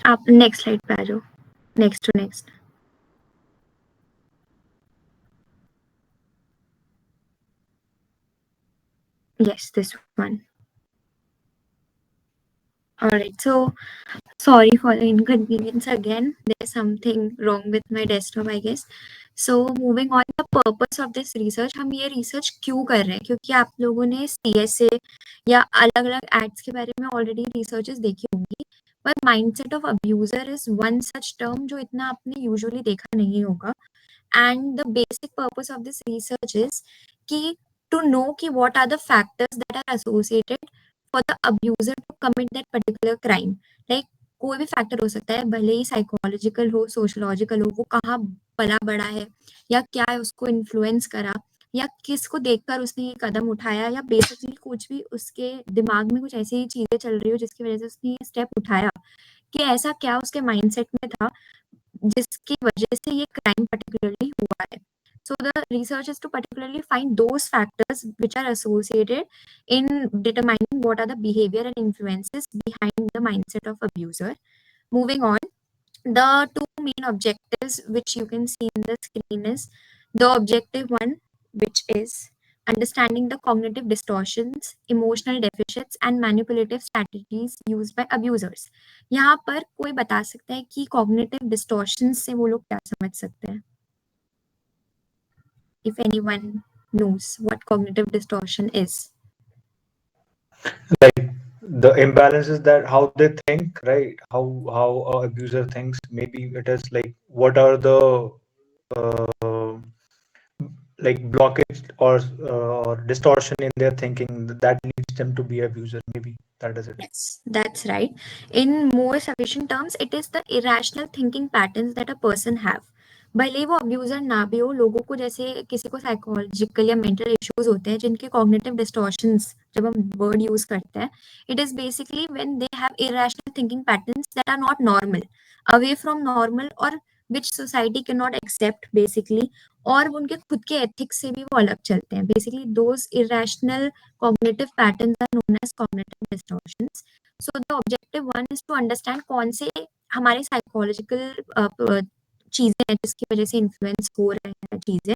आप next slide पे आ जाओ, next to next. Yes, this one. Alright, so sorry for the inconvenience again. There's something wrong with my desktop, I guess. So moving on, the purpose of this research, हम ये research क्यों कर रहे हैं? क्योंकि आप लोगों ने CSA या अलग-अलग acts के बारे में already researches देखी होंगी. पर mindset of abuser is one such term जो इतना आपने usually देखा नहीं होगा. And the basic purpose of this research is कि to know कि what are the factors that are associated for the abuser to commit that particular crime. Like कोई भी फैक्टर हो सकता है, भले ही साइकोलॉजिकल हो, सोशलॉजिकल हो, वो कहाँ पला बड़ा है या क्या उसको इन्फ्लुएंस करा या किसको देखकर उसने ये कदम उठाया या बेसिकली कुछ भी उसके दिमाग में कुछ ऐसी चीजें चल रही हो जिसकी वजह से उसने ये स्टेप उठाया कि ऐसा क्या उसके माइंडसेट में था जिसकी वजह से ये क्राइम particularly हुआ है. So the research is to particularly find those factors which are associated in determining what are the behavior and influences behind the mindset of abuser. Moving on, the two main objectives which you can see in the screen is the objective one, which is understanding the cognitive distortions, emotional deficits and manipulative strategies used by abusers. यहाँ पर कोई बता सकता है कि cognitive distortions से वो लोग क्या समझ सकते हैं? If anyone knows what cognitive distortion is. Like the imbalances that how they think, right? How a abuser thinks. Maybe it is like what are the uh, like blockage or distortion in their thinking that leads them to be abuser. Maybe that is it. Yes, that's right. In more sufficient terms, it is the irrational thinking patterns that a person have. भले ही वो abuser ना भी हो, लोगों को जैसे किसी को साइकोलॉजिकल या मेंटल इश्यूज होते हैं जिनके कॉग्निटिव डिस्टॉर्शंस, जब हम वर्ड यूज करते हैं, it is basically when they have irrational thinking patterns that are not normal, away from normal और which society can not accept basically, और वो उनके खुद के एथिक्स से भी वो अलग चलते हैं. Basically those irrational cognitive patterns are known as cognitive distortions. So the objective one is to understand कौन से हमारे psychological चीजें हैं जिसकी वजह से इन्फ्लुएंस हो रहे हैं चीजें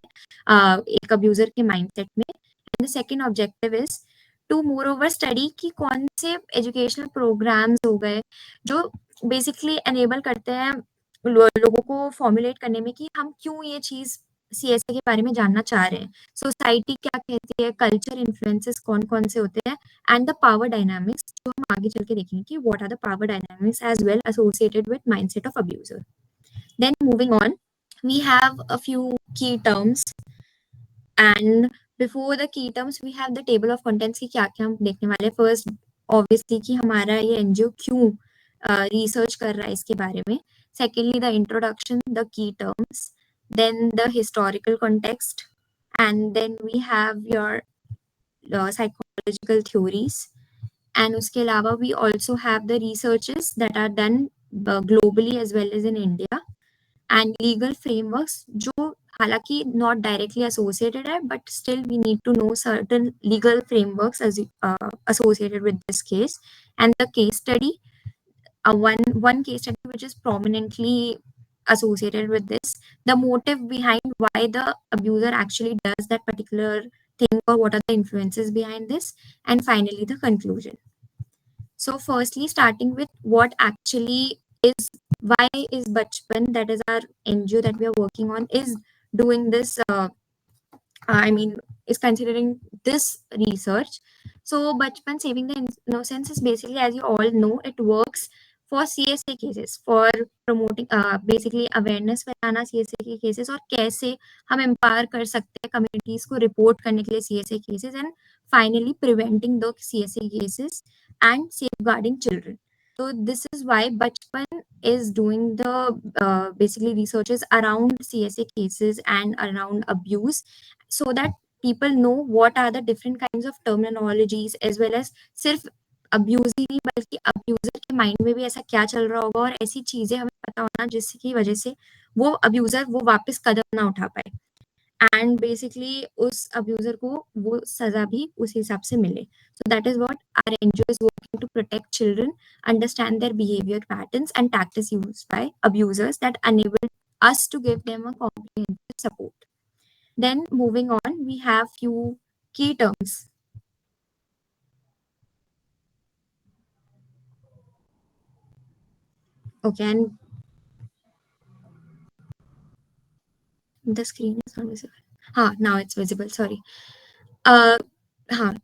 एक अब्यूजर के माइंडसेट में. And the second objective is to moreover study कि कौन से एजुकेशनल प्रोग्राम्स हो गए जो बेसिकली एनेबल करते हैं लोगों को फॉर्मुलेट करने में कि हम क्यों ये चीज सीएसए के बारे में जानना चाह रहे हैं, सोसाइटी क्या कहती है, कल्चर इन्फ्लुएंसेस कौन कौन से होते हैं, एंड द पावर डायनामिक्स जो हम आगे चल के देखेंगे कि what are the power dynamics as well associated with mindset of abuser. Then moving on, we have a few key terms, and before the key terms we have the table of contents की क्या क्या हम देखने वाले हैं. First obviously कि हमारा ये एनजीओ क्यों रिसर्च कर रहा है इसके बारे में. Secondly the introduction, the key terms, then the historical context, and then we have your psychological theories, and उसके अलावा we also have the researches that are done globally as well as in India, and legal frameworks जो हालांकि not directly associated है but still we need to know certain legal frameworks as associated with this case, and the case study, one case study which is prominently associated with this, the motive behind why the abuser actually does that particular thing or what are the influences behind this, and finally the conclusion. So firstly, starting with what actually is, why is Bachpan, that is our NGO that we are working on, is doing this, is considering this research. So Bachpan Saving the Innocence is basically, as you all know, it works for CSA cases, for promoting basically awareness फैलाना CSA के cases और कैसे हम empower कर सकते हैं communities को report करने के लिए CSA cases, and finally preventing the CSA cases and safeguarding children. So this is why Bachpan is doing the basically researches around CSA cases and around abuse, so that people know what are the different kinds of terminologies, as well as सिर्फ abuse ही नहीं बल्कि abuser के mind में भी ऐसा क्या चल रहा होगा और ऐसी चीजें हमें पता होना जिसकी वजह से वो अब्यूजर वो वापस कदम ना उठा पाए. एंड बेसिकली उस अब्यूजर को वो सजा भी उस हिसाब से मिले. So that is what our NGO is working to protect children, understand their behavior patterns and tactics used by abusers that enable us to give them a comprehensive support. Then moving on, we have few key terms. Okay, and the screen is not visible. Now it's visible. Sorry. Uh,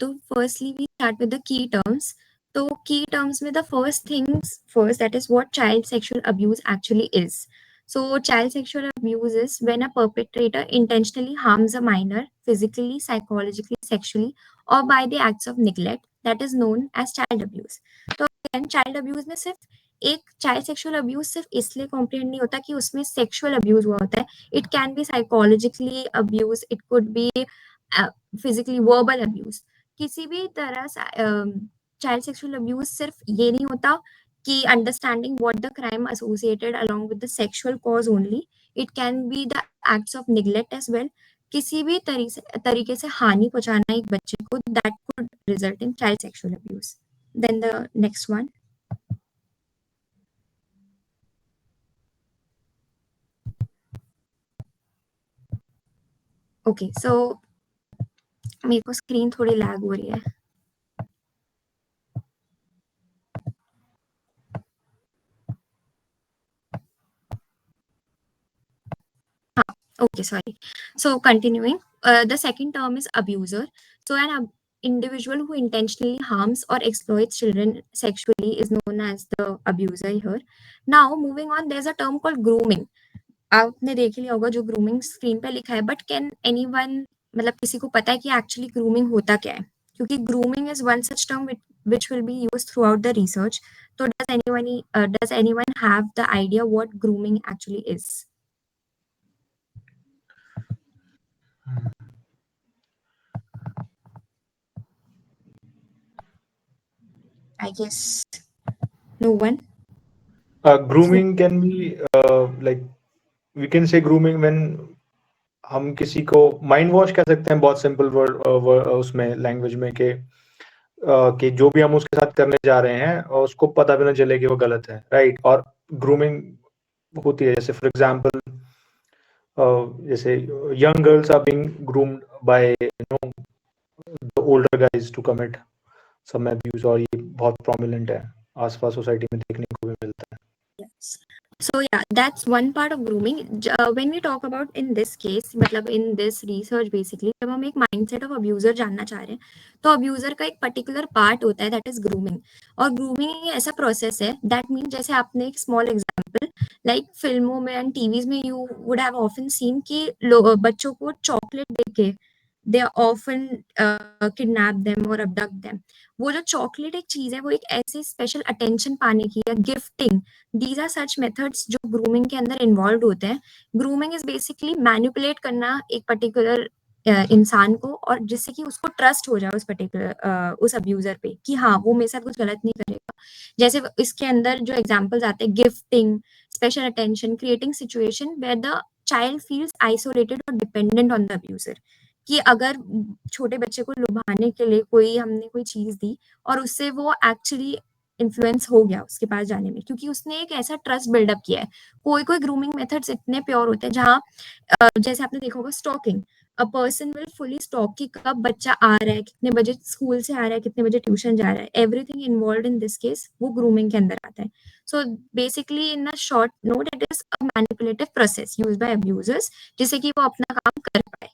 तो firstly we start with the key terms. So key terms में the first things first, that is what child sexual abuse actually is. So child sexual abuse is when a perpetrator intentionally harms a minor physically, psychologically, sexually, or by the acts of neglect. That is known as child abuse. तो again child abuse में सिर्फ एक child sexual abuse सिर्फ इसलिए comprehend नहीं होता कि उसमें सेक्सुअल अब्यूज हुआ होता है. It can B psychologically abuse, it could be physically verbal abuse. किसी भी तरह चाइल्ड सेक्सुअल अब्यूज सिर्फ ये नहीं होता कि understanding what the crime associated along with the sexual cause only. It can be the acts of neglect as well. किसी भी तरीके से हानि पहुंचाना एक बच्चे को, that could result in child sexual abuse. Then the next one. Okay, so मेरे को स्क्रीन थोड़ी लैग हो रही है. Okay, sorry. So continuing, the second term is abuser. So an individual who intentionally harms or exploits children sexually is known as the abuser here. Now moving on, there's a term called grooming. आपने देख लिया होगा जो grooming screen पे लिखा है, but can anyone, मतलब किसी को पता है कि एक्चुअली ग्रूमिंग होता क्या है? क्योंकि grooming is one such term which will be used throughout the research. So does anyone have the idea what grooming actually is? I guess no one. Grooming can be like we can say grooming when हम किसी को mind wash कह सकते हैं, बहुत simple word उसमें language में कि जो भी हम उसके साथ करने जा रहे हैं और उसको पता भी ना चले कि वो गलत है, राइट. और ग्रूमिंग होती है जैसे फॉर एग्जांपल जैसे young girls are being groomed by the older guys to commit some abuse, और ये बहुत प्रोमिनेंट है, आसपास सोसाइटी में देखने को भी मिलता है. Yes. So yeah, that's one part of grooming. When we talk about in this case, मतलब in this research basically, जब हम एक mindset of abuser जानना चाह रहे हैं, तो abuser का एक particular part होता है, that is grooming. और grooming ऐसा process है, that means जैसे आपने एक small example, like फिल्मों में and TVs में you would have often seen कि बच्चों को chocolate देके they often kidnap them or abduct them. वो जो चॉकलेट एक चीज है, वो एक ऐसे स्पेशल अटेंशन पाने की या gifting, these are such methods जो ग्रूमिंग के अंदर इन्वॉल्व होते हैं. ग्रूमिंग इज बेसिकली मैनिपुलेट करना एक पर्टिकुलर इंसान को, और जिससे कि उसको ट्रस्ट हो जाए उस पर्टिकुलर उस अब्यूजर पे कि हाँ वो मेरे साथ कुछ गलत नहीं करेगा. जैसे इसके अंदर जो एग्जांपल्स आते हैं, gifting, special attention, creating situation where the child feels isolated और डिपेंडेंट ऑन द अब्यूजर. कि अगर छोटे बच्चे को लुभाने के लिए हमने कोई चीज दी और उससे वो एक्चुअली इन्फ्लुएंस हो गया उसके पास जाने में, क्योंकि उसने एक ऐसा ट्रस्ट बिल्डअप किया है. कोई कोई ग्रूमिंग मेथड्स इतने प्योर होते हैं जहाँ जैसे आपने देखा होगा stalking, a person will fully stalk कि कब बच्चा आ रहा है, कितने बजे स्कूल से आ रहा है, कितने बजे ट्यूशन जा रहा है, everything involve in this case वो ग्रूमिंग के अंदर आता है. So basically in a short note, it is a manipulative process used by abusers जिससे कि वो अपना काम कर पाए.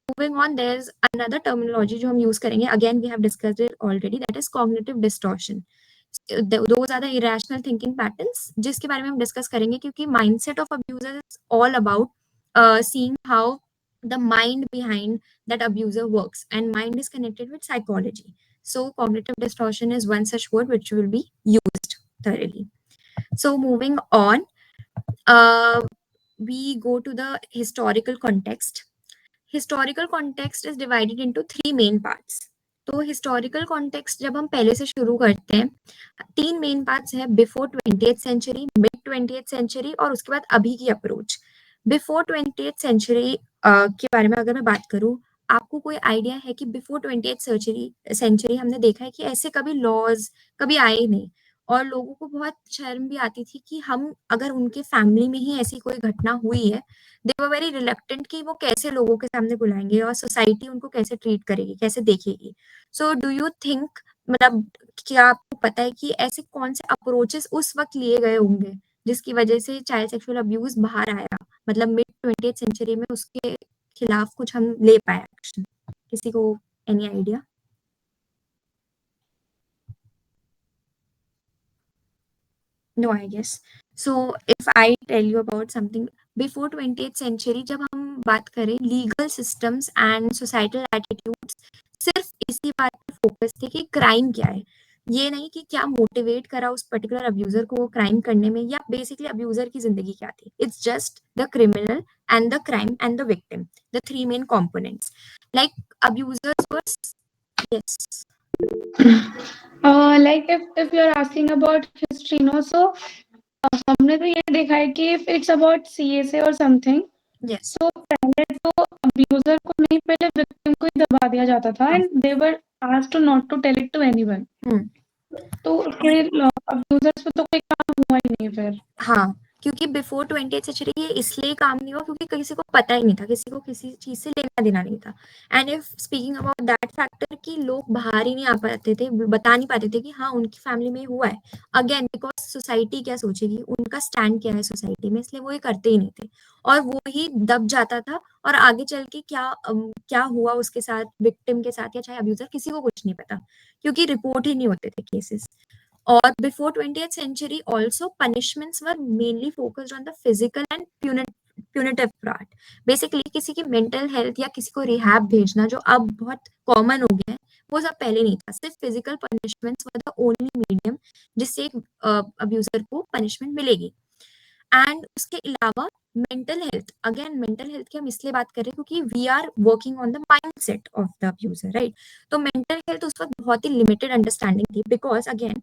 Moving on, there's another terminology जो हम use करेंगे. Again, we have discussed it already. That is cognitive distortion. Those are the irrational thinking patterns जिसके बारे में हम discuss करेंगे, क्योंकि mindset of abuser is all about seeing how the mind behind that abuser works, and mind is connected with psychology. So cognitive distortion is one such word which will be used thoroughly. So moving on, we go to the historical context. Historical context is divided into 3 main parts. तो historical context जब हम पहले से शुरू करते हैं, 3 main parts है: before 20th century, mid 20th century, और उसके बाद अभी की अप्रोच. बिफोर 20th सेंचुरी के बारे में अगर मैं बात करूँ, आपको कोई आइडिया है कि बिफोर 20th सेंचुरी हमने देखा है कि ऐसे कभी लॉज़ कभी आए ही नहीं और लोगों को बहुत शर्म भी आती थी कि हम अगर उनके फैमिली में ही ऐसी कोई घटना हुई है, दे वर वेरी रिलक्टेंट कि वो कैसे लोगों के सामने बुलाएँगे और सोसाइटी उनको कैसे ट्रीट करेगी, कैसे देखेगी। सो डू यू थिंक मतलब क्या आपको पता है कि ऐसे कौन से अप्रोचेज़ उस वक़्त लिए गए होंगे, जिसकी वजह से चाइल्ड सेक्सुअल अब्यूज़ बाहर आया? मतलब मिड 20th सेंचुरी में उसके खिलाफ कुछ हम ले पाए एक्शन। किसी को any idea? No I guess. So if I tell you about something before 20th century जब हम बात करें legal systems and societal attitudes सिर्फ इसी बात पे फोकस थे कि क्राइम क्या है। ये नहीं कि क्या मोटिवेट करा उस पर्टिकुलर अब्यूजर को वो क्राइम करने में या बेसिकली अब्यूजर की जिंदगी क्या थी। It's just the criminal and the crime and the victim, the three main components. Like abusers were yes Like if you're asking about history, no, so हमने तो ये देखा है कि if it's about CSA or something, yes तो पहले तो abuser को नहीं, पहले विक्टिम को ही दबा दिया जाता था and they were asked to not to tell it to anyone. तो फिर अब्यूजर्स पे तो कोई काम हुआ ही नहीं फिर। हाँ, क्योंकि बिफोर 20th सेंचुरी ये इसलिए काम नहीं हुआ क्योंकि किसी को पता ही नहीं था, किसी को किसी चीज़ से लेना-देना नहीं था। And if speaking about that factor कि लोग बाहर ही नहीं आ पाते थे, बता नहीं पाते थे कि हाँ, उनकी फैमिली में हुआ है। अगेन बिकॉज़ सोसाइटी क्या सोचेगी, उनका स्टैंड क्या है सोसाइटी में, इसलिए वो ये करते ही नहीं थे। और वो ही दब जाता था और आगे चल के क्या हुआ उसके साथ, विक्टिम के साथ या चाहे अब्यूज़र, किसी को कुछ नहीं पता, क्योंकि रिपोर्ट ही नहीं होते थे cases. Or before 20th century also punishments were mainly focused on the physical and punitive part. Basically किसी की mental health या किसी को rehab भेजना जो अब बहुत common हो गया है, वो सब पहले नहीं था। सिर्फ physical punishments were the only medium जिससे एक abuser को punishment मिलेगी। एंड उसके अलावा mental health, again mental health की हम इसलिए बात कर रहे हैं क्योंकि we are working on the mindset of the abuser, right? तो मेंटल हेल्थ उस वक्त बहुत ही लिमिटेड अंडरस्टैंडिंग थी because again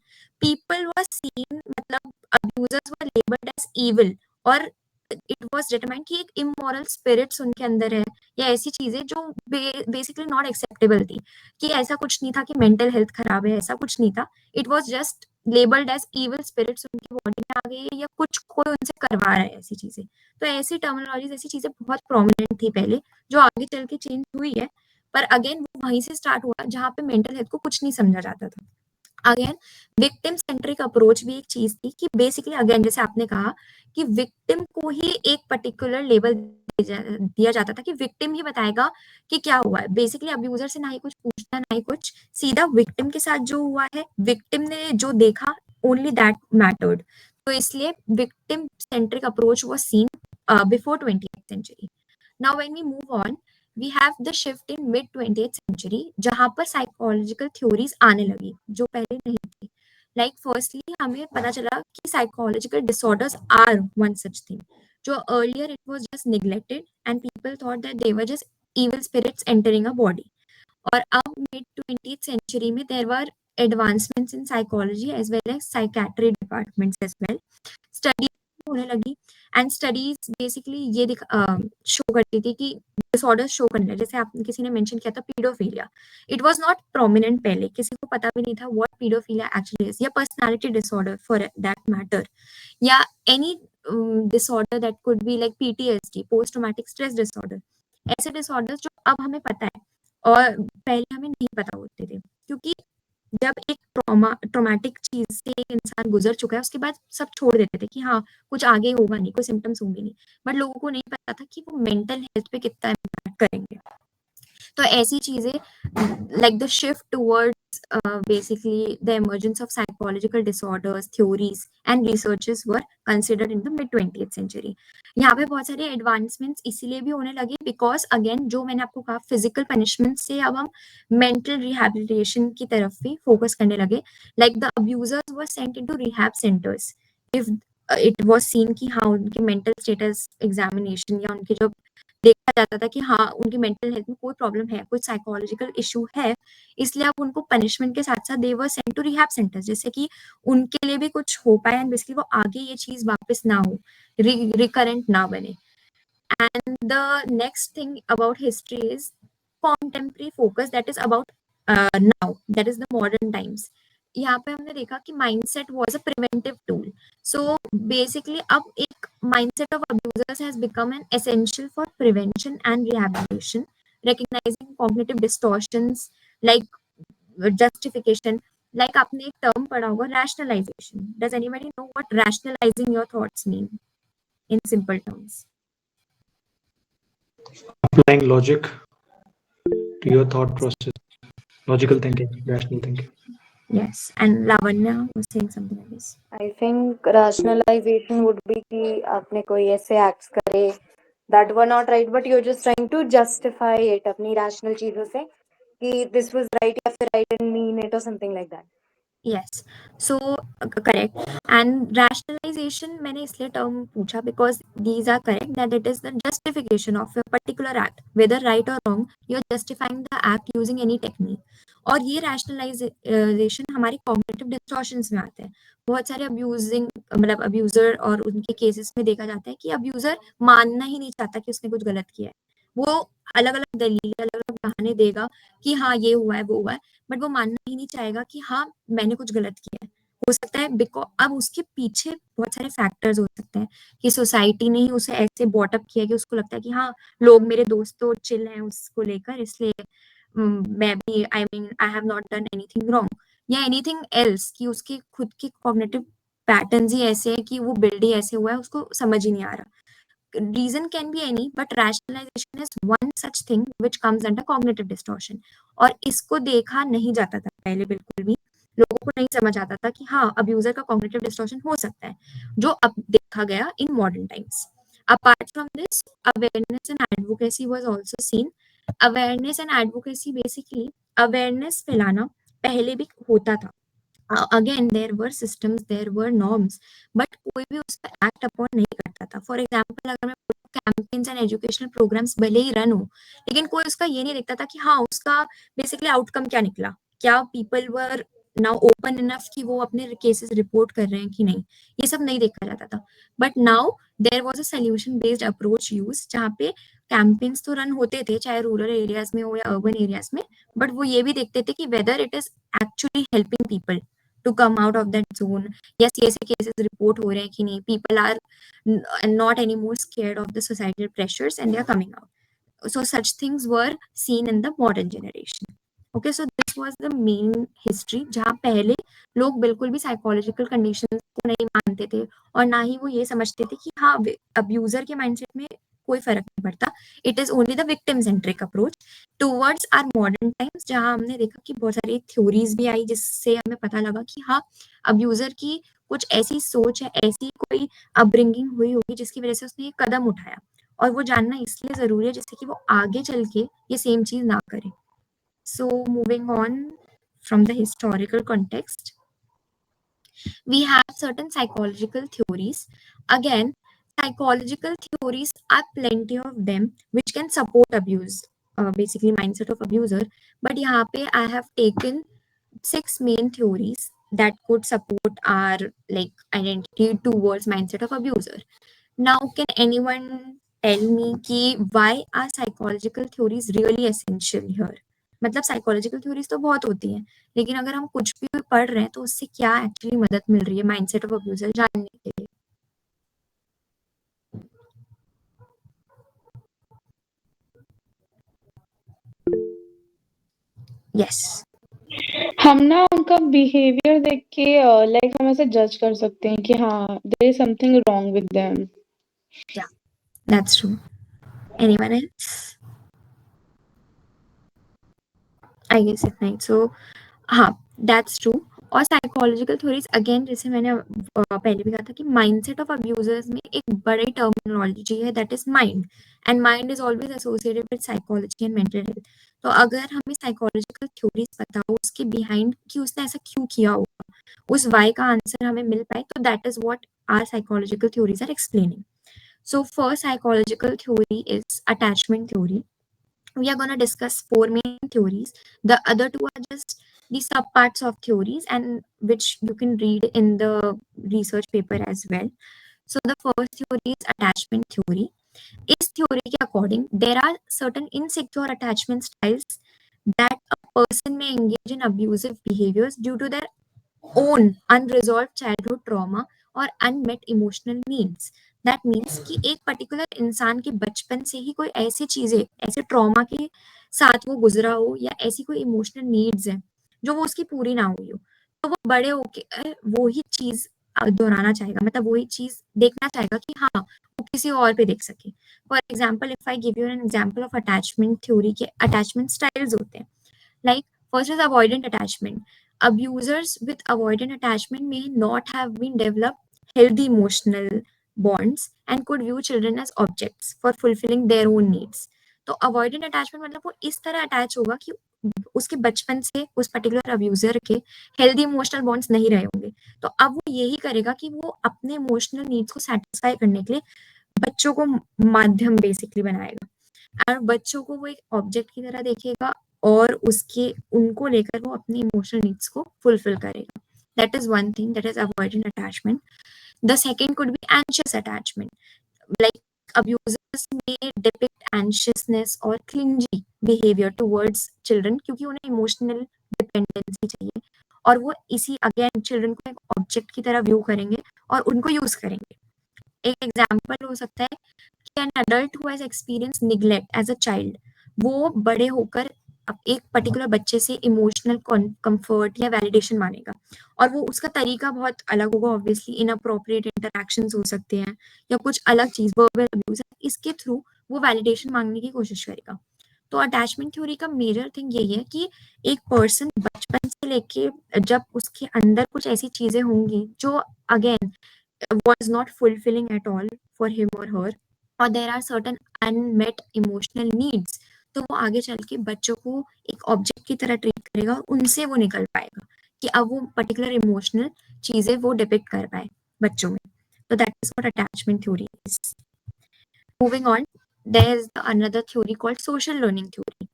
people were seen, मतलब abusers were labelled as evil और इट वाज डिटरमाइंड कि एक इमोरल स्पिरिट्स उनके अंदर है या ऐसी चीजें जो बेसिकली नॉट एक्सेप्टेबल थी, कि ऐसा कुछ नहीं था कि मेंटल हेल्थ खराब है, ऐसा कुछ नहीं था। It was just labelled as evil spirits उनकी बॉडी में आ गई है या कुछ कोई उनसे करवा रहा है ऐसी चीजें। तो ऐसी टर्मिनोलॉजीज, ऐसी चीजें बहुत प्रोमिनेंट थी पहले, जो आगे चल के चेंज हुई है। पर अगेन वो वहीं से स्टार्ट हुआ जहाँ पे मेंटल हेल्थ को कुछ नहीं समझा जाता था। अगेन विक्टिम सेंट्रिक अप्रोच भी एक चीज थी कि बेसिकली अगेन जैसे आपने कहा कि विक्टिम को ही एक पर्टिकुलर लेवल दिया जाता था कि विक्टिम ही बताएगा कि क्या हुआ है। बेसिकली अब्यूजर से ना ही कुछ पूछना ना ही कुछ, सीधा विक्टिम के साथ जो हुआ है, विक्टिम ने जो देखा, ओनली दैट मैटर्ड। तो इसलिए victim centric approach was seen before 20th century. Now when we move on we have the shift in mid 20th century जहां पर साइकोलॉजिकल थ्योरीज आने लगी जो पहले नहीं थी। लाइक फर्स्टली हमें पता चला कि psychological disorders are one such thing, जो earlier it was just neglected and people thought that they were just evil spirits entering a body. और अब मिड 20th सेंचुरी में there were advancements in psychology as well as psychiatry departments as well. Study होने लगी and studies basically ये show करती थी कि disorder show करने लगे। जैसे आप किसी ने मेंशन किया था paedophilia, it was not prominent पहले, किसी को पता भी नहीं था व्हाट पीडोफिलिया एक्चुअली इज, या personality disorder for that matter, या any disorder that could be like PTSD, post traumatic stress disorder. ऐसे डिसऑर्डर्स जो अब हमें पता है और पहले हमें नहीं पता होते थे, क्योंकि जब एक ट्रॉमेटिक चीज से एक इंसान गुजर चुका है उसके बाद सब छोड़ देते थे कि हाँ कुछ आगे होगा नहीं, कोई सिम्टम्स होंगे नहीं, बट लोगों को नहीं पता था कि वो मेंटल हेल्थ पे कितना इम्पैक्ट करेंगे। तो ऐसी चीजें like the shift towards basically the emergence of psychological disorders, theories and researches were considered in the mid 20th century. यहाँ पे बहुत सारे एडवांसमेंट्स इसीलिए भी होने लगे बिकॉज अगेन जो मैंने आपको कहा फिजिकल पनिशमेंट से अब हम मेंटल रिहैबिलिटेशन की तरफ भी फोकस करने लगे। Like the abusers were sent into rehab centres if it was scene कि हाँ उनके मेंटल स्टेटस एग्जामिनेशन या उनके जो देखा जाता था कि हाँ उनकी मेंटल हेल्थ में कोई प्रॉब्लम है, कोई साइकोलॉजिकल इशू है, इसलिए अब उनको पनिशमेंट के साथ साथ they were sent to rehab centres, जैसे कि उनके लिए भी कुछ हो पाए एंड बेसिकली वो आगे ये चीज वापस ना हो, रिकरेंट ना बने। And the next thing about history is contemporary focus, that is about now, that is the modern times. यहाँ पे हमने देखा कि mindset was a preventive tool. So basically अब एक mindset of abusers has become an essential for prevention and rehabilitation, recognizing cognitive distortions like justification. Like आपने एक term पढ़ा होगा rationalization. Does anybody know what rationalizing your thoughts mean in simple terms? Applying logic to your thought process, logical thinking, rational thinking. Yes, and Lavanya was saying something like this. I think rationalization would be कि आपने कोई ऐसे acts करे that were not right, but you're just trying to justify it अपनी rational चीजों से कि this was right या फिर I didn't mean it or something like that. Yes, so correct. And rationalization मैंने इसलिए term पूछा because these are correct, that it is the justification of a particular act, whether right or wrong, you're justifying the act using any technique. और ये rationalization हमारे cognitive distortions में आते हैं. बहुत सारे abusing मतलब abuser और उनके cases में देखा जाता है कि abuser मानना ही नहीं चाहता कि उसने कुछ गलत किया है. वो अलग अलग दलीलें अलग अलग बहाने देगा कि हाँ ये हुआ है वो हुआ है, बट वो मानना ही नहीं चाहेगा कि हाँ मैंने कुछ गलत किया है. हो सकता है बिकॉज अब उसके पीछे बहुत सारे फैक्टर्स हो सकते हैं कि सोसाइटी ने ही उसे ऐसे बॉटअप किया कि उसको लगता है कि हाँ लोग मेरे दोस्त तो चिल हैं उसको लेकर, इसलिए मैं भी I mean I have not done anything wrong या एनीथिंग एल्स, कि उसके खुद के कॉग्निटिव पैटर्न्स ही ऐसे हैं कि वो बिल्ड ही ऐसे हुआ है, उसको समझ ही नहीं आ रहा. Reason can be any, but rationalization is one such thing which comes under cognitive distortion. और इसको देखा नहीं जाता था पहले बिल्कुल भी, लोगों को नहीं समझ आता था कि हाँ अब्यूजर का cognitive distortion हो सकता है, जो अब देखा गया in modern times. Apart from this, awareness and advocacy was also seen. Awareness and advocacy basically awareness फैलाना पहले भी होता था. Again there were systems, there were norms, but कोई भी उस पर act upon नहीं करता था. For example अगर मैं campaigns and educational programs भले ही run हो, लेकिन कोई उसका ये नहीं देखता था कि हाँ उसका basically outcome क्या निकला, क्या people were now open enough कि वो अपने cases report कर रहे हैं कि नहीं, ये सब नहीं देखा जाता था. But now there was a solution based approach used, जहाँ पे campaigns तो run होते थे चाहे rural areas में हो या urban areas में, but वो ये भी देखते थे कि whether it is actually helping people to come out of that zone. Yes, ऐसे cases report हो रहे हैं कि नहीं, people are not anymore scared of the societal pressures and they are coming out. So such things were seen in the modern generation. Okay, so this was the main history जहाँ पहले लोग बिल्कुल भी psychological conditions को नहीं मानते थे और ना ही वो ये समझते थे कि हाँ abuser के mindset में कोई फर्क नहीं पड़ता. It is only the victim centric approach towards our modern times, जहाँ हमने देखा कि बहुत सारी थ्योरीज भी आई जिससे हमें पता लगा कि हाँ अब्यूजर की कुछ ऐसी सोच है, ऐसी कोई अपब्रिंगिंग हुई होगी जिसकी वजह से उसने ये कदम उठाया, और वो जानना इसलिए जरूरी है जिससे कि वो आगे चल के ये सेम चीज ना करे. So moving on from the historical context, we have certain psychological theories. Again, psychological theories are plenty of them which can support abuse, basically mindset of abuser. But यहाँ पे I have taken 6 main theories that could support our like identity towards mindset of abuser. Now, can anyone tell me कि why are psychological theories really essential here? मतलब psychological theories तो बहुत होती हैं, लेकिन अगर हम कुछ भी पढ़ रहे हैं तो उससे क्या एक्चुअली मदद मिल रही है माइंडसेट ऑफ अब्यूजर जानने के लिए. यस, हम ना उनका बिहेवियर देख के लाइक हम ऐसे जज कर सकते हैं कि हाँ there is something wrong with them. That's true. Anyone else? I guess it नहीं. सो हाँ दैट्स ट्रू. और साइकोलॉजिकल थ्योरीज अगेन जैसे मैंने पहले भी कहा था कि माइंडसेट ऑफ अब्यूजर्स में एक बड़ी टर्मिनोलॉजी है that is mind, and mind is always associated with psychology and mental health. तो अगर हमें साइकोलॉजिकल थ्योरीज पता हो उसके बिहाइंड कि उसने ऐसा क्यों किया होगा, उस वाई का आंसर हमें मिल पाए, तो that is what are psychological theories are explaining. So first psychological theory is attachment theory. We are going to discuss 4 main theories. The other 2 are just the subparts of theories, and which you can read in the research paper as well. So the first theory is attachment theory. इस theory के according there are certain insecure attachment styles that a person में engage in abusive behaviours due to their own unresolved childhood trauma और unmet emotional needs. That means कि एक particular इंसान के बचपन से ही कोई ऐसी चीजें, ऐसे ट्रॉमा के साथ वो गुजरा हो या ऐसी कोई इमोशनल नीड्स है जो वो उसकी पूरी ना हुई हो, तो वो बड़े होके वो ही चीज दोहराना चाहेगा, मतलब वही चीज देखना चाहेगा कि हाँ वो किसी और पे देख सके. For example, if I give you an example of attachment theory के अटैचमेंट स्टाइल्स होते हैं. Like, first is avoidant attachment. Abusers with avoidant attachment may not have been developed healthy emotional bonds and could view children as objects for fulfilling their own needs. तो avoidant attachment मतलब वो इस तरह attach होगा कि उसके बचपन से उस पर्टिकुलर अब्यूजर के हेल्दी इमोशनल बॉन्ड्स नहीं रहे होंगे, तो अब वो यही करेगा कि वो अपने इमोशनल नीड्स को सेटिस्फाई करने के लिए बच्चों को माध्यम बेसिकली बनाएगा और बच्चों को वो एक ऑब्जेक्ट की तरह देखेगा और उसके उनको लेकर वो अपनी इमोशनल नीड्स को फुलफिल करेगा. That is one thing, that is avoidant attachment. The second could be anxious attachment. Like abusers may depict anxiousness or clingy behavior towards children क्योंकि उन्हें इमोशनल डिपेंडेंसी चाहिए और वो इसी अगेन चिल्ड्रन को एक ऑब्जेक्ट की तरह व्यू करेंगे और उनको यूज करेंगे. एक एग्जाम्पल हो सकता है कि an adult who has experience neglect as a child, वो बड़े होकर अब एक पर्टिकुलर बच्चे से इमोशनल कंफर्ट या वैलिडेशन मांगेगा और वो उसका तरीका बहुत अलग होगा. ऑब्वियसली इनअप्रोप्रिएट इंटरैक्शंस हो सकते हैं या कुछ अलग चीज, वर्बल अब्यूज, इसके थ्रू वो वैलिडेशन मांगने की कोशिश करेगा. तो अटैचमेंट थ्योरी का मेजर थिंग यही है कि एक पर्सन बचपन से लेके जब उसके अंदर कुछ ऐसी चीजें होंगी जो again was not fulfilling at all for him or her, और there are certain unmet emotional needs, तो वो आगे चल के बच्चों को एक ऑब्जेक्ट की तरह ट्रीट करेगा और उनसे वो निकल पाएगा कि अब वो पर्टिकुलर इमोशनल चीजें वो डिपिक्ट कर पाए बच्चों में. तो that is what attachment theory is. Moving on, there is another theory called social learning theory.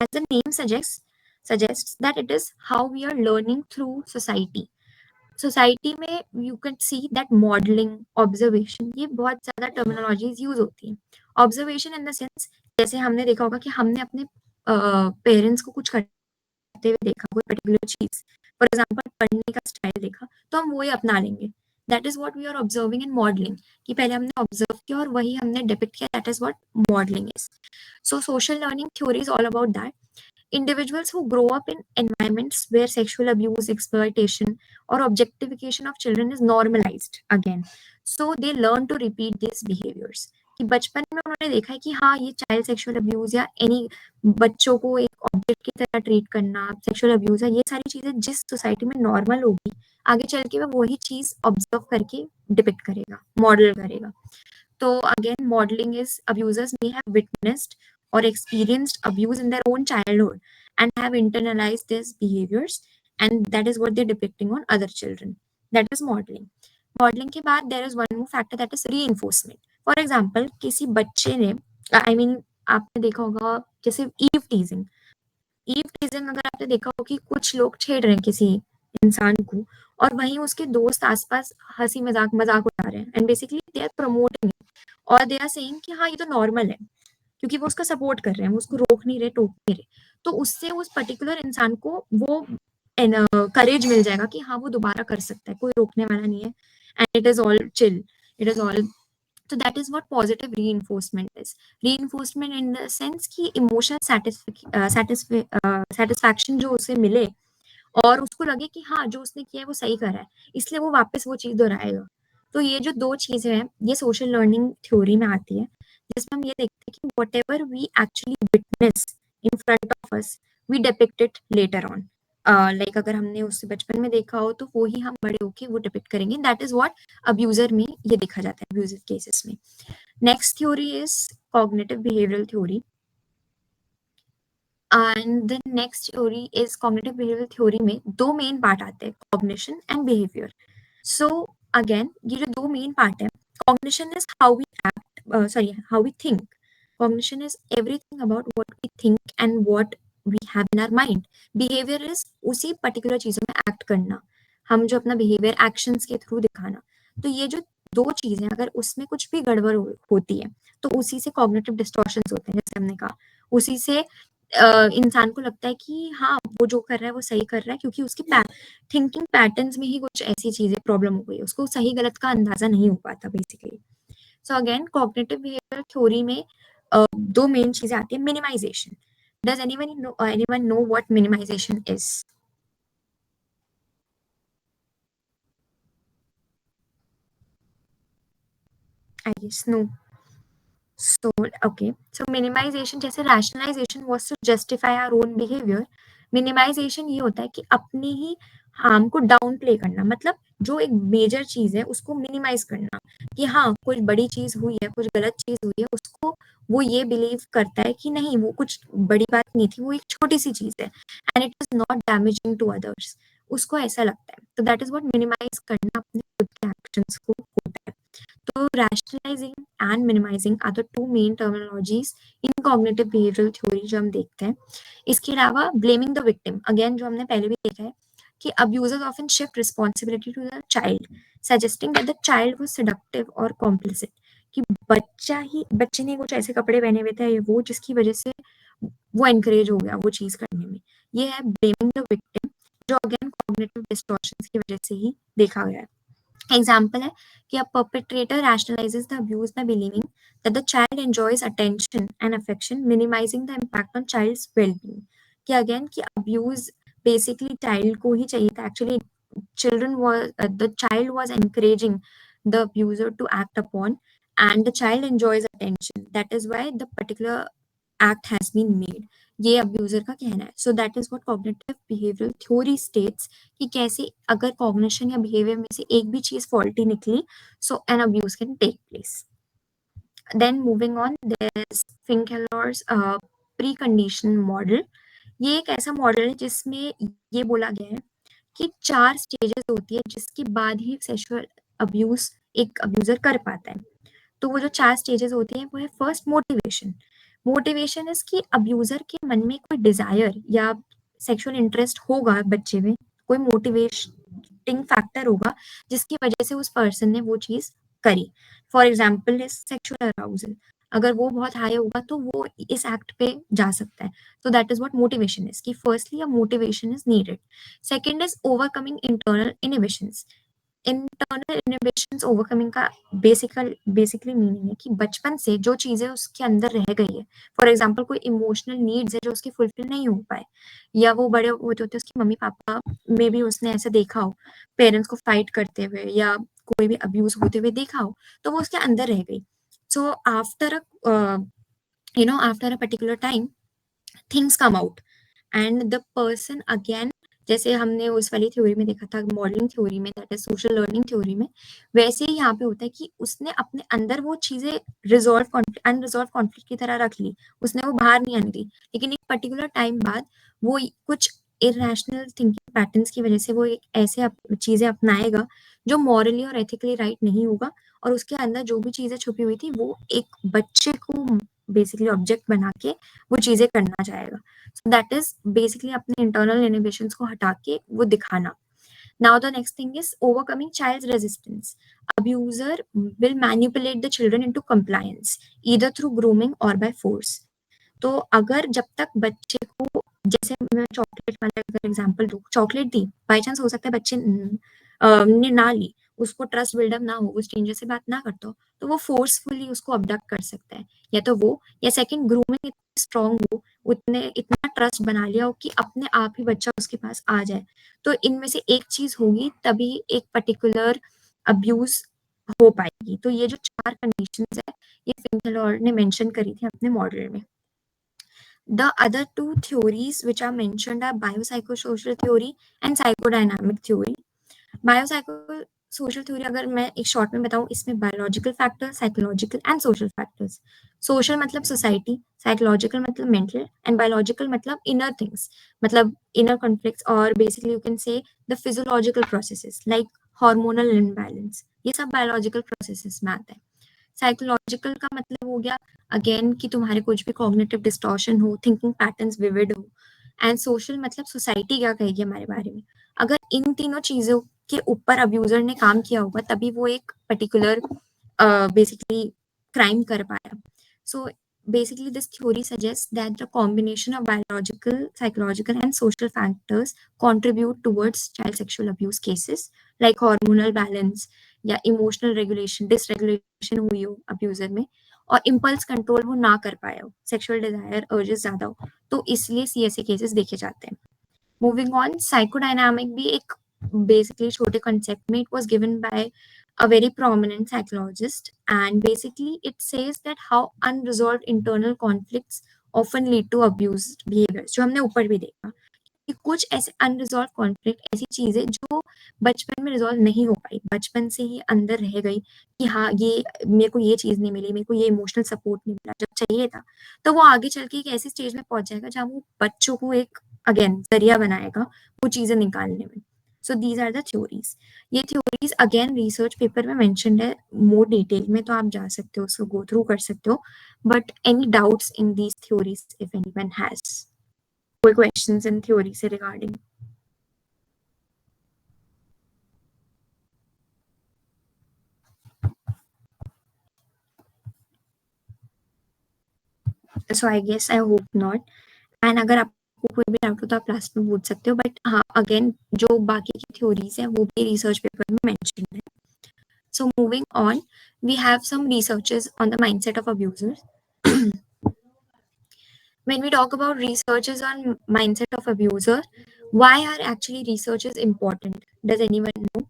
As the name suggests that it is how we are learning through society. Society में you can see that modelling, observation, ये बहुत ज्यादा terminologies use होती है. Observation in the sense, जैसे हमने देखा होगा कि हमने अपने पेरेंट्स को कुछ करते हुए देखा, कोई पर्टिकुलर चीज, फॉर एग्जाम्पल पढ़ने का स्टाइल देखा, तो हम वही अपना लेंगे. That is what we are observing in modelling, कि पहले हमने ऑब्जर्व किया और वही हमने डिपिक्ट किया. That is what modelling is. So social learning theory is all about that. Individuals who grow up in environments where sexual abuse, exploitation, or objectification of children is normalized again, so they learn to repeat these behaviors. कि बचपन में उन्होंने देखा है कि हाँ ये child sexual abuse या एनी बच्चों को एक ऑब्जेक्ट की तरह ट्रीट करना, सेक्सुअल अब्यूज है, ये सारी चीजें जिस सोसाइटी में नॉर्मल होगी, आगे चल के वो वही चीज ऑब्जर्व करके डिपिक्ट करेगा, मॉडल करेगा. तो again, modeling is abusers may have witnessed or experienced abuse in their own childhood and have internalized these behaviors, and that is what they're depicting on other children. That is modeling. Modeling के बाद there is one more factor, that is reinforcement. For example, किसी बच्चे ने, I mean, आपने देखा होगा जैसे eve teasing. Eve teasing अगर आपने देखा हो कि कुछ लोग छेड़ रहे हैं किसी इंसान को और वहीं उसके दोस्त आसपास हंसी मजाक उड़ा रहे हैं, and basically they are promoting और दे आर सेइंग कि हाँ ये तो नॉर्मल है, क्योंकि वो उसका सपोर्ट कर रहे हैं, वो उसको रोक नहीं रहे, टोक नहीं रहे, तो उससे उस पर्टिकुलर इंसान को वो करेज मिल जाएगा कि हाँ वो दोबारा कर सकता है, कोई रोकने वाला नहीं है, and it is all chill, it is all. So that is what positive reinforcement is. Reinforcement in the sense कि emotional satisfaction जो उसे मिले और उसको लगे कि हाँ जो उसने किया है वो सही करा है, इसलिए वो वापस वो चीज दोहराएगा. तो ये जो दो चीजें हैं ये सोशल लर्निंग थ्योरी में आती है, जिसमें हम ये देखते हैं कि whatever we actually witness in front of us, we depict it later on. Like अगर हमने उससे बचपन में देखा हो तो वो ही हम बड़े होके वो डिपिक्ट करेंगे. दैट इज व्हाट अब्यूजर में ये देखा जाता है, अब्यूजिव केसेस में. Next theory is cognitive behavioural theory. And the next theory is cognitive behavioural theory में दो मेन पार्ट आते हैं, cognition and behaviour. So again ये जो दो मेन पार्ट है, cognition is how we act, how we think. Cognition is everything about what we think and what we have in our mind. Behaviour is उसी particular चीजों में act करना, हम जो अपना बिहेवियर एक्शंस के थ्रू दिखाना. तो ये जो दो चीजें अगर उसमें कुछ भी गड़बड़ होती है तो उसी से कॉग्निटिव डिस्टॉर्शंस होते हैं, जैसे हमने कहा, उसी से इंसान को लगता है कि हाँ वो जो कर रहा है वो सही कर रहा है, क्योंकि उसकी थिंकिंग पैटर्न्स में ही कुछ ऐसी चीजें प्रॉब्लम हो गई, उसको सही गलत का अंदाजा नहीं हो पाता basically. So again cognitive behaviour theory में दो मेन चीजें आती है। Minimization, does anyone know what minimization is? I guess no. So, okay. So minimization जैसे rationalization was to justify our own behavior. Minimization ये होता है कि अपनी ही हार्म को डाउन प्ले करना, मतलब जो एक मेजर चीज है उसको मिनिमाइज करना कि हाँ कुछ बड़ी चीज हुई है, कुछ गलत चीज हुई है, उसको वो ये बिलीव करता है कि नहीं वो कुछ बड़ी बात नहीं थी, वो एक छोटी सी चीज है and it is not damaging to others, उसको ऐसा लगता है। तो दैट इज व्हाट मिनिमाइज करना अपने खुद के एक्शंस को होता है। तो rationalizing and minimizing are the two main terminologies in cognitive behavioral theory जो हम देखते हैं। इसके अलावा blaming the victim, again जो हमने पहले भी देखा है कि abusers often shift responsibility to the child, suggesting that the child was seductive or complicit, कि बच्चे ने कुछ ऐसे कपड़े पहने हुए थे वो जिसकी वजह से वो एनकरेज हो गया वो चीज करने में। ये है blaming the victim, जो अगेन cognitive distortions की वजह से ही देखा गया है। Example है कि a perpetrator rationalizes the abuse by believing that the child enjoys attention and affection, minimizing the impact on child's well-being. कि again कि abuse basically child को ही चाहिए था, actually the child was encouraging the abuser to act upon, and the child enjoys attention, that is why the particular act has been made. ये abuser का कहना है। So that is what cognitive behavioural theory states कि कैसे अगर cognition या behaviour में से एक भी चीज फॉल्टी निकली so an abuse can take place. Then moving on, there is Finkelhor's precondition model. ये एक ऐसा मॉडल है जिसमें ये बोला गया है कि 4 स्टेजेस होती है जिसके बाद ही सेक्सुअल अब्यूज एक अब्यूजर कर पाता है। तो वो जो 4 स्टेजेस होती हैं वो है फर्स्ट मोटिवेशन। मोटिवेशन इज कि अब्यूजर के मन में कोई डिजायर या सेक्सुअल इंटरेस्ट होगा बच्चे में, कोई मोटिवेटिंग फैक्टर होगा जिसकी वजह से उस पर्सन ने वो चीज करी। For example is sexual arousal, अगर वो बहुत हाई होगा तो वो इस एक्ट पे जा सकता है। तो that is what motivation is कि firstly a motivation is needed. Second is overcoming internal inhibitions. Internal inhibitions overcoming का बेसिकली मीनिंग है कि बचपन से जो चीजें उसके अंदर रह गई है, फॉर एग्जांपल कोई इमोशनल नीड्स है जो उसकी फुलफिल नहीं हो पाए, या वो बड़े होते होते उसकी मम्मी पापा में भी उसने ऐसा देखा हो पेरेंट्स को फाइट करते हुए या कोई भी अब्यूज होते हुए देखा हो, तो वो उसके अंदर रह गई। So after after a particular time things come out and the person again, जैसे हमने उस वाली थ्योरी में देखा था मॉडलिंग थ्योरी में, that is social learning theory में, वैसे ही यहाँ पे होता है कि उसने अपने अंदर वो चीजें अनरिजॉल्व कॉन्फ्लिक्ट की तरह रख ली, उसने वो बाहर नहीं आने दी, लेकिन एक पर्टिकुलर टाइम बाद वो कुछ इरेशनल थिंकिंग पैटर्न्स की वजह से वो एक ऐसे चीजें अपनाएगा जो मॉरली और एथिकली राइट नहीं होगा, और उसके अंदर जो भी चीजें छुपी हुई थी वो एक बच्चे को बेसिकली ऑब्जेक्ट बना के वो चीजें करना चाहेगा। So that is basically अपने internal inhibitions को हटा के वो दिखाना। Now the next thing is overcoming child's resistance. Abuser will manipulate the children into compliance, either through grooming or by force. तो अगर जब तक बच्चे को, जैसे मैं चॉकलेट वाला अगर एग्जांपल दूं, चॉकलेट दी, बाई चांस हो सकता है बच्चे ने ना ली, उसको ट्रस्ट बिल्डअप ना हो, वो स्ट्रेंजर से बात ना करता हो, तो वो फोर्सफुली उसको अबडक्ट कर सकता है, या तो वो, या सेकंड ग्रूमिंग इतनी स्ट्रांग हो, उतने इतना ट्रस्ट बना लिया हो कि अपने आप ही बच्चा उसके पास आ जाए। तो इनमें से एक चीज होगी तभी एक पर्टिकुलर अब्यूज हो पाएगी। तो ये जो 4 कंडीशंस है ये फिंकेलर ने मेंशन करी थी अपने मॉडल में। The other 2 theories which are mentioned are biopsychosocial theory and psychodynamic theory. Biopsychosocial theory अगर मैं एक शॉर्ट में बताऊं, इसमें biological factor, psychological and social factors. Social मतलब सोसाइटी, साइकोलॉजिकल मतलब मेंटल, एंड बायोलॉजिकल मतलब इनर थिंग्स, मतलब इनर कॉन्फ्लिक्ट्स, और basically you can say the physiological processes like hormonal imbalance, ये सब बायोलॉजिकल प्रोसेसेस में आता है। साइकोलॉजिकल का मतलब हो गया अगेन कि तुम्हारे कुछ भी कॉग्निटिव डिस्टॉर्शन हो, थिंकिंग पैटर्न्स विविड हो, एंड सोशल मतलब सोसाइटी क्या कहेगी हमारे बारे में। अगर इन तीनों चीजों के ऊपर अब्यूजर ने काम किया होगा तभी वो एक पर्टिकुलर basically crime कर पाया. So basically this theory suggests that the combination of biological, psychological and social factors contribute towards child sexual abuse cases like hormonal balance या इमोशनल रेगुलेशन डिसरेगुलेशन हुई हो अब्यूजर में और इम्पल्स कंट्रोल वो ना कर पाया हो, सेक्सुअल डिजायर अर्जेस ज्यादा हो, तो इसलिए सीएसए केसेस देखे जाते हैं. मूविंग ऑन, साइकोडायनामिक भी एक basically छोटे concept में it was given by a very prominent psychologist, and basically it says that how unresolved internal conflicts often lead to abused behaviors, जो हमने ऊपर भी देखा कि कुछ ऐसे अनरिजॉल्व कॉन्फ्लिक्ट, ऐसी चीजें जो बचपन में रिजॉल्व नहीं हो पाई, बचपन से ही अंदर रह गई कि हाँ ये मेरे को ये चीज नहीं मिली, मेरे को ये इमोशनल सपोर्ट नहीं मिला जब चाहिए था, तो वो आगे चल के एक ऐसी स्टेज में पहुंच जाएगा जहाँ वो बच्चों को एक अगेन जरिया बनाएगा वो चीजें निकालने में. So these are the theories. ये थ्योरीज अगेन रिसर्च पेपर में मेंशन्ड है मोर डिटेल में, तो आप जा सकते हो उसको गो थ्रू कर सकते हो. But any doubts in these theories if anyone has कोई क्वेश्चंस इन थ्योरी से regarding? So I guess I hope not. And अगर आपको कोई भी डाउट हो तो आप लास्ट में पूछ सकते हो. बट हाँ अगेन जो बाकी की थ्योरीज है वो भी रिसर्च पेपर में मेंशन है. So moving on, we have some researches on the mindset of abusers. When we talk about researches on mindset of abuser, why are actually researches important? Does anyone know?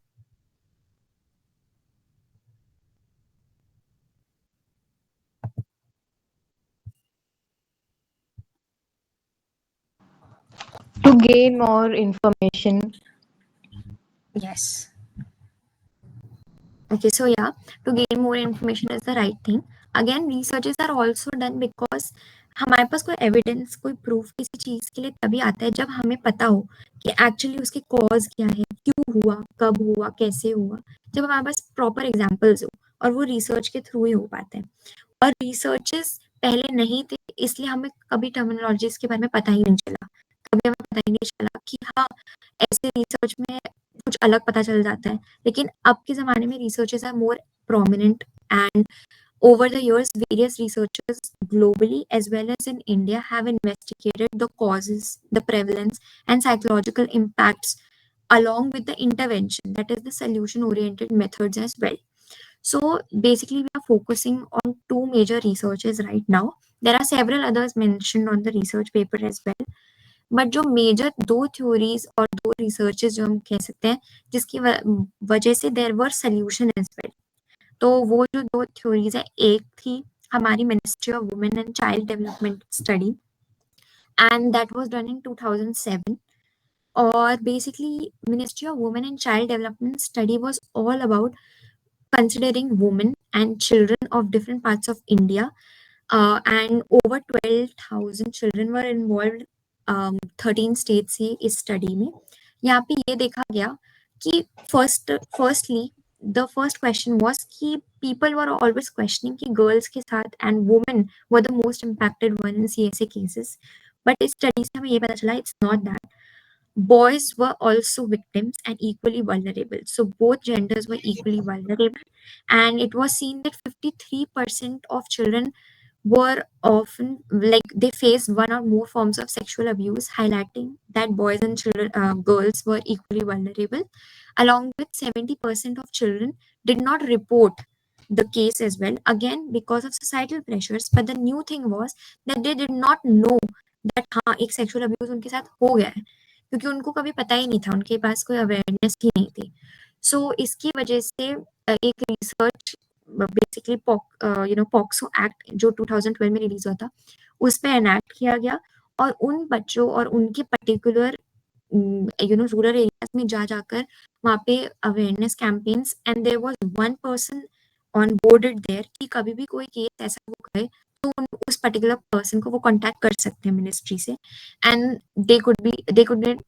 To gain more information. Yes. Okay, so yeah, to gain more information is the right thing. Again, researches are also done because हमारे पास कोई evidence, कोई proof किसी चीज के लिए तभी आता है जब हमें पता हो कि एक्चुअली उसके कॉज क्या है, क्यों हुआ, कब हुआ, कैसे हुआ, जब हमारे पास प्रॉपर एग्जांपल्स हो, और वो रिसर्च के थ्रू ही हो पाते हैं. और रिसर्चेस पहले नहीं थे इसलिए हमें कभी टर्मिनोलॉजीज के बारे में पता ही नहीं चला, कभी हमें पता ही नहीं चला कि हाँ ऐसे रिसर्च में कुछ अलग पता चल जाता है. लेकिन अब के जमाने में researches are more prominent, and over the years various researchers globally as well as in India have investigated the causes, the prevalence and psychological impacts along with the intervention, that is the solution oriented methods as well. So basically we are focusing on two major researches right now. There are several others mentioned on the research paper as well, but जो major दो theories और दो researches जो हम कह सकते हैं जिसकी वजह से there were solution as well, तो वो जो दो थ्योरीज है, एक थी हमारी ministry of women and child development study, and that was done in 2007. और basically ministry of women and child development study was all about considering women and children of different parts of India, and over 12,000 children were involved 13 states से इस study में. यहाँ पे ये देखा गया कि firstly the first question was कि people were always questioning कि girls के साथ and women were the most impacted one in CSA cases, but इस स्टडी से हमें ये पता चला it's not that. Boys were also victims and equally vulnerable. So both genders were equally vulnerable, and it was seen that 53% of children were often like they faced one or more forms of sexual abuse, highlighting that boys and girls were equally vulnerable. Along with 70% of children did not report the case as well, again because of societal pressures. But the new thing was that they did not know that हाँ एक sexual abuse उनके साथ हो गया है, क्योंकि उनको कभी पता ही नहीं था, उनके पास कोई अवेयरनेस ही नहीं थी. सो इसकी वजह से एक रिसर्च बेसिकली पॉक्सो एक्ट जो 2012 में रिलीज हुआ था उस पर एनैक्ट किया गया, और उन बच्चों और उनके पर्टिकुलर रूरल एरियाज में जाकर वहाँ पे awareness campaigns, and there was one person on boarded there कि कभी भी कोई केस ऐसा हो गए तो उस पर्टिकुलर पर्सन को वो कांटेक्ट कर सकते हैं मिनिस्ट्री से, and they could get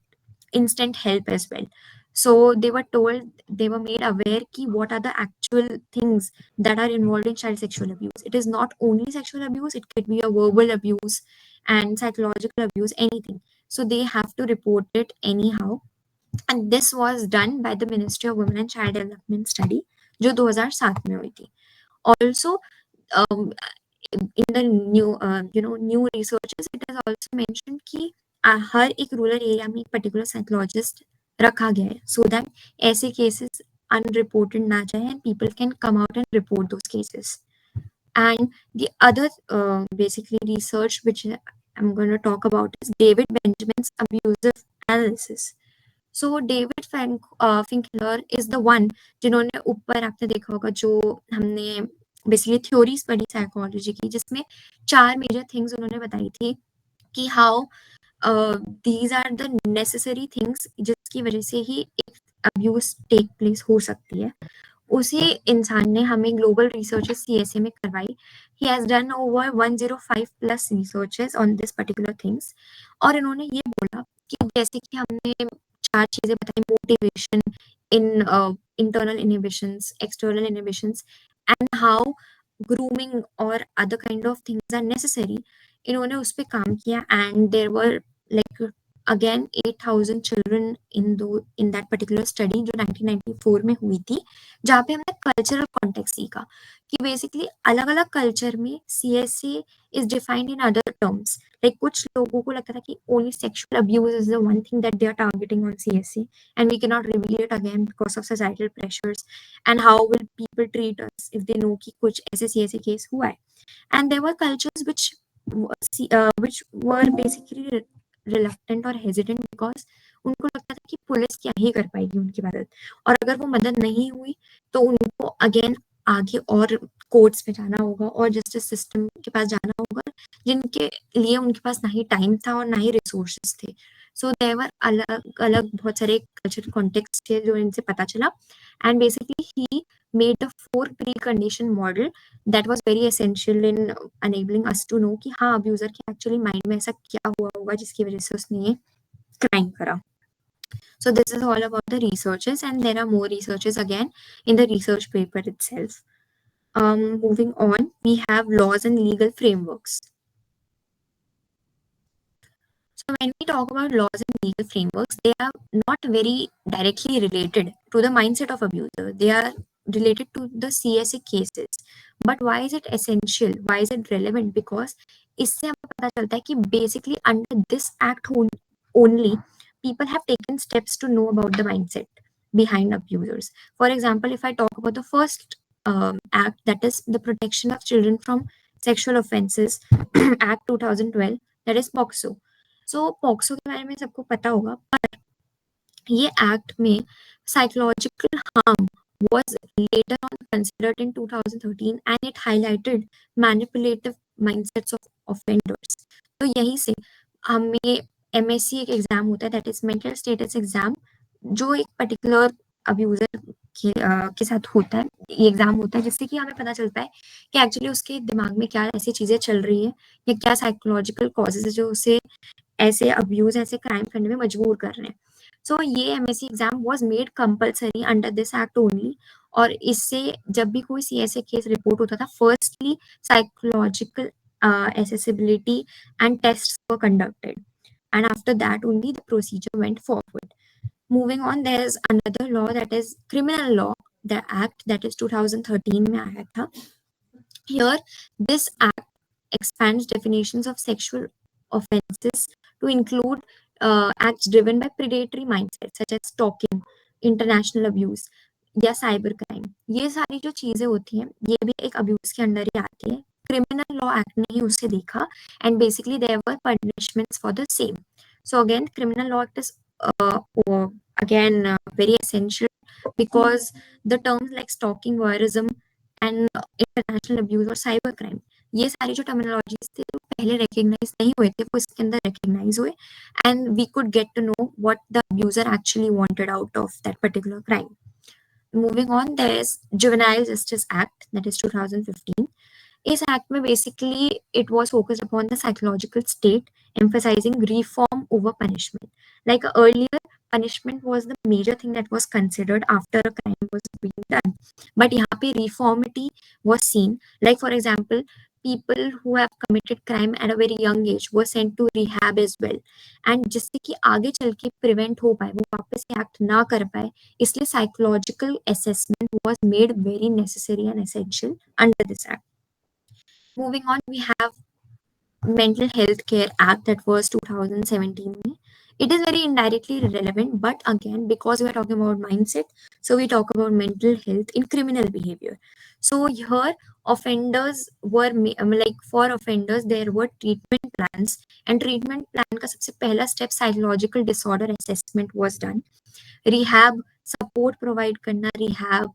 instant help as well. So they were told, they were made aware ki what are the actual things that are involved in child sexual abuse. It is not only sexual abuse, it could be a verbal abuse and psychological abuse, anything. So they have to report it anyhow. and this was done by the Ministry of Women and Child Development Study जो 2007 में हुई थी. Also, um, in the new researches it is also mentioned कि हर एक rural area में एक particular psychologist रखा गया है so that ऐसे cases unreported ना जाए and people can come out and report those cases. And the other basically research which I'm going to talk about is David Benjamin's abusive analysis. So David Finkler is the one जिन्होंने ऊपर आपने देखा होगा जो हमने basically theories पढ़ी psychology की जिसमें 4 मेजर थिंग्स उन्होंने बताई थी कि how these are the necessary things जिसकी वजह से ही एक अब्यूज टेक प्लेस हो सकती है. उसी इंसान ने हमें ग्लोबल रिसर्चेस CSA में करवाई. He has done over 105 plus researches on this particular things. और इन्होंने ये बोला कि जैसे कि हमने 4 चीजें बताई, motivation in internal inhibitions, external inhibitions and how grooming और other kind of things are necessary. इन्होंने उस पर काम किया and there were like again 8,000 children in that particular study जो 1994 में हुई थी, जहाँ पे हमने कल्चरल कॉन्टेक्स्ट सीखा कि बेसिकली अलग अलग कल्चर में CSA is defined in other terms. Like कुछ लोगों को लगता था कि only sexual abuse is the one thing that they are targeting on CSA and we can not reveal it again because of societal pressures and how will people treat us if they know कि कुछ ऐसे CSA case हुआ है. And there were cultures which were basically reluctant और hesitant because उनको लगता था कि पुलिस क्या ही कर पाएगी उनकी मदद, और अगर वो मदद नहीं हुई तो उनको अगेन आगे और कोर्ट्स में जाना होगा और जस्टिस सिस्टम के पास जाना होगा जिनके लिए उनके पास ना ही टाइम था और ना ही रिसोर्सेज थे. सो देवर अलग अलग बहुत सारे कल्चरल कॉन्टेक्स्ट थे जो इनसे पता चला and basically he made a 4 precondition model that was very essential in enabling us to know कि हाँ abuser के actually mind में ऐसा क्या हुआ होगा जिसकी वजह से उसने ये crime करा. So this is all about the researches and there are more researches again in the research paper itself. Moving on, we have laws and legal frameworks. So when we talk about laws and legal frameworks, they are not very directly related to the mindset of abuser. They are related to the CSA cases. But why is it essential? Why is it relevant? Because इससे हमें पता चलता है कि basically under this act only, people have taken steps to know about the mindset behind abusers. For example, if I talk about the first act, that is the Protection of Children from Sexual Offences Act 2012, that is POCSO. So POCSO के बारे में सबको पता होगा, पर ये act में psychological harm was later on considered in 2013 and it highlighted manipulative mindsets of offenders. तो यहीं से हमें MSc एक एग्जाम होता है that is mental status exam, जो एक पर्टिकुलर अब्यूजर के साथ होता है, ये एग्जाम होता है जिससे कि हमें पता चलता है कि एक्चुअली उसके दिमाग में क्या ऐसी चीजें चल रही है या क्या साइकोलॉजिकल कॉजेज है जो उसे ऐसे अब्यूज ऐसे क्राइम करने में मजबूर कर रहे हैं. सो ये MSc exam was made compulsory under this act only, और इससे जब भी कोई CSA केस रिपोर्ट होता था, firstly psychological accessibility and tests were conducted, and after that only the procedure went forward. Moving on, there's another law that is criminal law, the act that is 2013 में आया था. Here this act expands definitions of sexual offenses to include acts driven by predatory mindsets such as stalking, international abuse या cyber crime. ये सारी जो चीजें होती हैं ये भी एक अब्यूज के अंडर ही आती है. क्रिमिनल लॉ एक्ट ने ही उसे देखा and basically there were punishments for the same. So again criminal law act is again very essential because the terms like stalking, voyeurism and international abuse और cyber crime, ये सारी जो terminologies थे वो पहले रिकग्नाइज नहीं हुए थे, वो इसके अंदर रिकग्नाइज हुए and we could get to know what the abuser actually wanted out of that particular crime. Moving on, there is Juvenile Justice Act, that is 2015. इस एक्ट में basically it was focused upon the psychological state, emphasizing reform over punishment. Like earlier, punishment was the major thing that was considered after a crime was being done. But यहाँ पे reformity was seen. Like for example, people who have committed crime at a very young age were sent to rehab as well, and जिससे कि आगे चल के prevent हो पाए, वो वापस से act ना कर पाए, इसलिए psychological assessment was made very necessary and essential under this act. Moving on, we have Mental Health Care Act, that was 2017 में. It is very indirectly relevant, but again, because we are talking about mindset, so we talk about mental health in criminal behavior. So here, offenders were like for offenders there were treatment plans, and treatment plan का सबसे पहला step psychological disorder assessment was done. Rehab support provide करना, rehab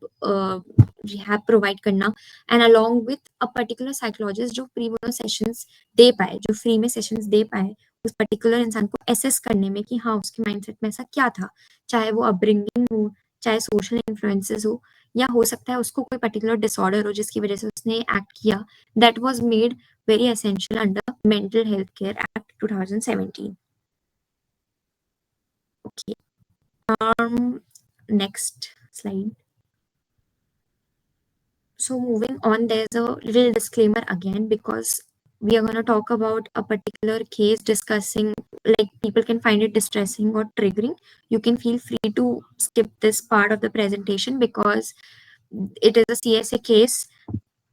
provide करना, and along with a particular psychologist जो free में sessions दे पाए, जो free में sessions दे पाए उस पर्टिकुलर इंसान को एसेस करने में कि हाँ उसके माइंडसेट में ऐसा क्या था, चाहे वो अपब्रिंगिंग हो, चाहे सोशल इन्फ्लुएंसेस हो, या हो सकता है उसको कोई पर्टिकुलर डिसऑर्डर हो जिसकी वजह से उसने एक्ट किया. That was made very essential under mental health care act 2017. Okay. Next slide. So moving on, there's a little disclaimer again, because we are going to talk about a particular case discussing, like people can find it distressing or triggering. You can feel free to skip this part of the presentation because it is a CSA case.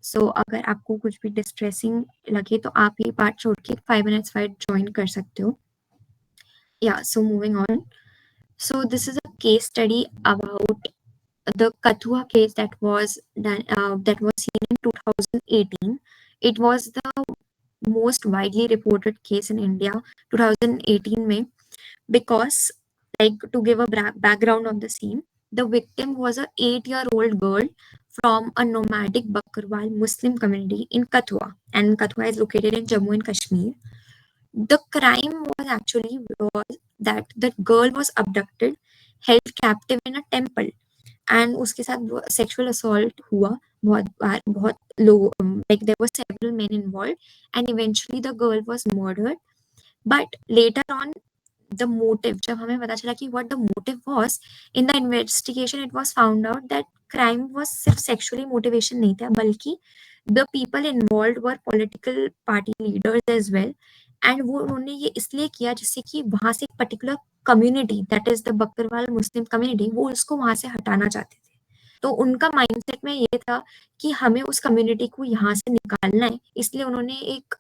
So अगर आपको कुछ भी distressing लगे तो आप ये part छोड़ के 5 minutes fight join कर सकते हो. Yeah, so moving on. So this is a case study about the Kathua case that was done, that was seen in 2018. It was the most widely reported case in India 2018 में, because, like, to give a background of the scene, the victim was a 8-year-old girl from a nomadic Bakarwal Muslim community in Kathua, and Kathua is located in Jammu and Kashmir. The crime was that the girl was abducted, held captive in a temple, and उसके साथ sexual assault हुआ बहुत बार, बहुत लोग, like there were several men involved, and eventually the girl was murdered. But later on, the motive, जब हमें पता चला कि what the motive was, in the investigation it was found out that crime was सिर्फ sexually motivation नहीं था, बल्कि the people involved were political party leaders as well, and वो उन्होंने ये इसलिए किया जिससे कि वहां से एक particular community, that is the Bakarwal Muslim community, वो उसको वहां से हटाना चाहते थे. तो उनका माइंडसेट में ये था कि हमें उस कम्युनिटी को यहाँ से निकालना है, इसलिए उन्होंने एक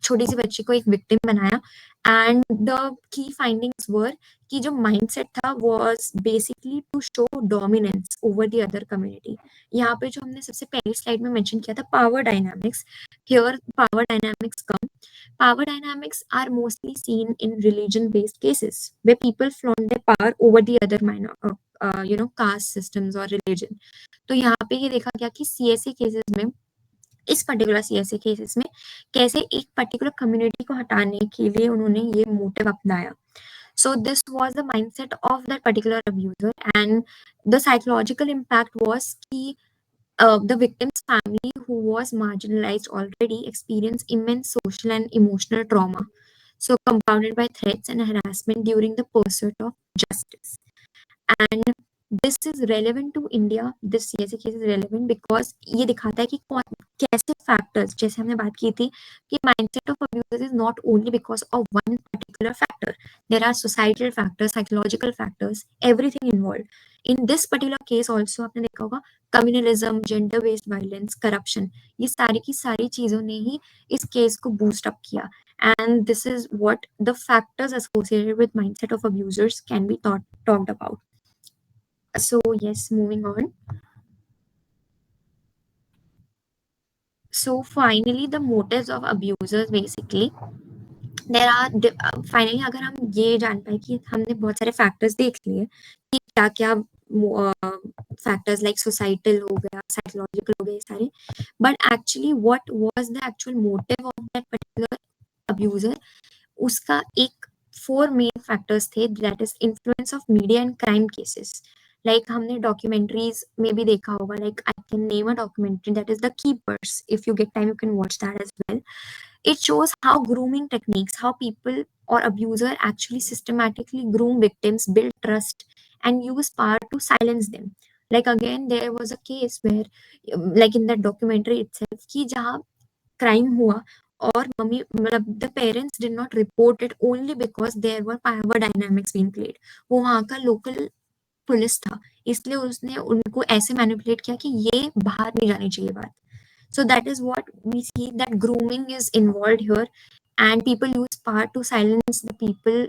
छोटी सी बच्ची को एक विक्टिम बनाया. And the key findings were कि जो माइंडसेट था was basically to show dominance over the other community. यहाँ पे जो हमने सबसे पहली स्लाइड में मेंशन किया था power dynamics, here power dynamics come. Power dynamics are mostly seen in religion-based cases where people flaunt their power over the other caste systems or religion. तो यहाँ पे ये देखा गया कि CSA केसेस में, इस पर्टिकुलर CSA केसेस में, कैसे एक पर्टिकुलर कम्युनिटी को हटाने के लिए उन्होंने ये मोटिव अपनाया. So this was the mindset of that particular abuser, and the psychological impact was कि the victim's family, who was marginalized already, experienced immense social and emotional trauma, so compounded by threats and harassment during the pursuit of justice. And this is relevant to India. This CSA case is relevant because ये दिखाता है कि कैसे factors, जैसे हमने बात की थी कि mindset of abusers is not only because of one particular factor. There are societal factors, psychological factors, everything involved. In this particular case also आपने देखा होगा communalism, gender based violence, corruption, ये सारी की सारी चीजों ने ही इस केस को boost up किया. And this is what the factors associated with mindset of abusers can be talked about. So yes, moving on. So finally, the motives of abusers, basically there are finally, अगर हम ये जान पाए कि हमने बहुत सारे factors देख लिए कि क्या क्या factors like societal हो गया, psychological हो गए सारे, but actually what was the actual motive of that particular abuser, उसका एक 4 main factors थे, that is influence of media and crime cases. Like हमने documentaries में भी देखा होगा, like I can name a documentary that is The Keepers. If you get time, you can watch that as well. It shows how grooming techniques, how people or abuser actually systematically groom victims, build trust, and use power to silence them. Like again, there was a case where, like in the documentary itself, कि जहाँ crime हुआ और mummy मतलब the parents did not report it only because there were power dynamics being played. वो वहाँ का local police था, इसलिए उसने उनको ऐसे मैनिपुलेट किया कि ये बाहर नहीं जानी चाहिए बात। So that is what we see, that grooming is involved here, and people use power to silence the people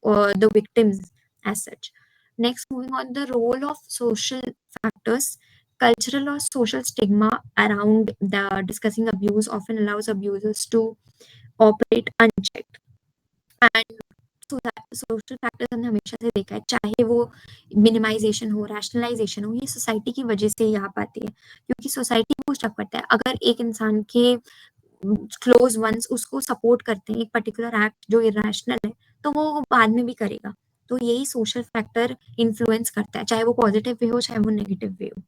or the victims as such. Next, moving on, the role of social factors. Cultural or social stigma around the discussing abuse often allows abusers to operate unchecked. And social factors हमने हमेशा से देखा है, चाहे वो minimisation हो, rationalisation हो, ये सोसाइटी की वजह से ही आ पाती है, क्योंकि सोसाइटी बूस्ट अप करता है। अगर एक इंसान के क्लोज वंस उसको सपोर्ट करते हैं एक पर्टिकुलर एक्ट जो इरेशनल है, तो वो बाद में भी करेगा। तो यही सोशल फैक्टर इन्फ्लुएंस करता है, चाहे वो पॉजिटिव वे हो चाहे वो नेगेटिव वे हो।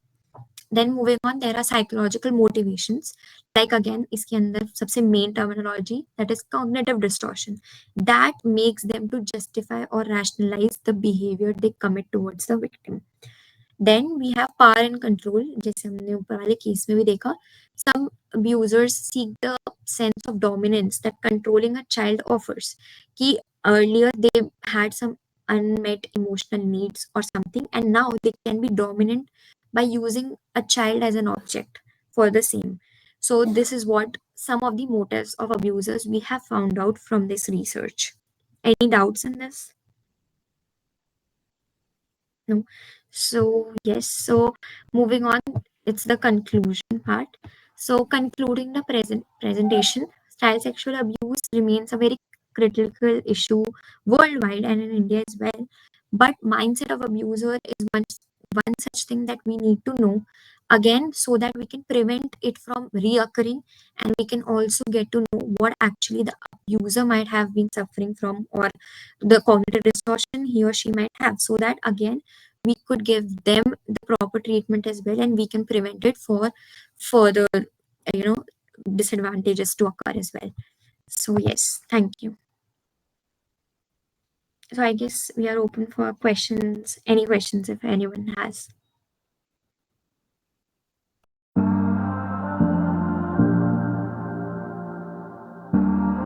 Then moving on, there are psychological motivations. Like again, इसके अंदर सबसे main terminology, that is cognitive distortion, that makes them to justify or rationalize the behavior they commit towards the victim. Then we have power and control, जैसे हमने ऊपर वाले case में भी देखा. Some abusers seek the sense of dominance that controlling a child offers. कि earlier they had some unmet emotional needs or something, and now they can be dominant by using a child as an object for the same. So this is what some of the motives of abusers we have found out from this research. Any doubts in this? No. So yes, so moving on, it's the conclusion part. So concluding the presentation, child sexual abuse remains a very critical issue worldwide and in India as well. But mindset of abuser is one such thing that we need to know again, so that we can prevent it from reoccurring, and we can also get to know what actually the abuser might have been suffering from, or the cognitive distortion he or she might have, so that again we could give them the proper treatment as well, and we can prevent it for further disadvantages to occur as well. So yes, thank you. So I guess we are open for questions, any questions if anyone has.